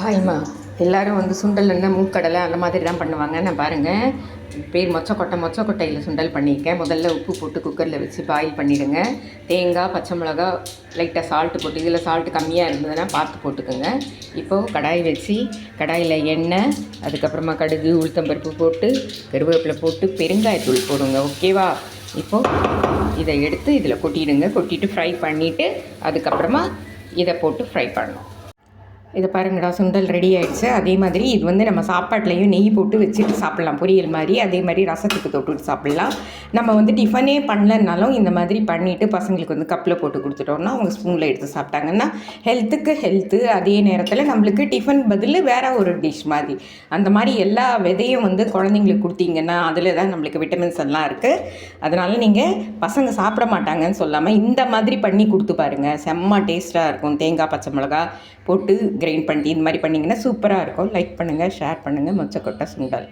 ஹாய்மா. எல்லோரும் வந்து சுண்டல்னா மூக்கடலை அந்த மாதிரி தான் பண்ணுவாங்க. நான் பாருங்கள் பேர் மொச்சக்கொட்டையில் சுண்டல் பண்ணியிருக்கேன். முதல்ல உப்பு போட்டு குக்கரில் வச்சு பாயில் பண்ணிவிடுங்க. தேங்காய், பச்சை மிளகா, லைட்டாக சால்ட்டு போட்டு, இதில் சால்ட்டு கம்மியாக இருந்ததுன்னா பார்த்து போட்டுக்கோங்க. இப்போது கடாய் வச்சு கடாயில் எண்ணெய், அதுக்கப்புறமா கடுகு, உளுத்தம்பருப்பு போட்டு, கருவேப்பிலை போட்டு, பெருங்காயத்தூள் போடுங்க. ஓகேவா? இப்போது இதை எடுத்து இதில் கொட்டிடுங்க. கொட்டிட்டு ஃப்ரை பண்ணிவிட்டு அதுக்கப்புறமா இதை போட்டு ஃப்ரை பண்ணணும். இதை பாருங்கடா, சுண்டல் ரெடி ஆகிடுச்சு. அதே மாதிரி இது வந்து நம்ம சாப்பாட்லேயும் நெய் போட்டு வச்சுட்டு சாப்பிட்லாம், பொரியல் மாதிரி. அதே மாதிரி ரசத்துக்கு தொட்டுட்டு சாப்பிட்லாம். நம்ம வந்து டிஃபனே பண்ணலனாலும் இந்த மாதிரி பண்ணிவிட்டு பசங்களுக்கு வந்து கப்பில் போட்டு கொடுத்துட்டோம்னா அவங்க ஸ்பூனில் எடுத்து சாப்பிட்டாங்கன்னா ஹெல்த்துக்கு ஹெல்த்து. அதே நேரத்தில் நம்மளுக்கு டிஃபன் பதில் வேறு ஒரு டிஷ் மாதிரி. அந்த மாதிரி எல்லா விதையும் வந்து குழந்தைங்களுக்கு கொடுத்தீங்கன்னா அதில் தான் நம்மளுக்கு விட்டமின்ஸ் எல்லாம் இருக்குது. அதனால் நீங்கள் பசங்க சாப்பிட மாட்டாங்கன்னு சொல்லாமல் இந்த மாதிரி பண்ணி கொடுத்து பாருங்கள். செம்ம டேஸ்ட்டாக இருக்கும். தேங்காய், பச்சை மிளகா போட்டு கிரைண்ட் பண்ணி இந்த மாதிரி பண்ணிங்கன்னா சூப்பராக இருக்கும். லைக் பண்ணுங்கள், ஷேர் பண்ணுங்கள். மொச்சக்கொட்டை சுண்டல்.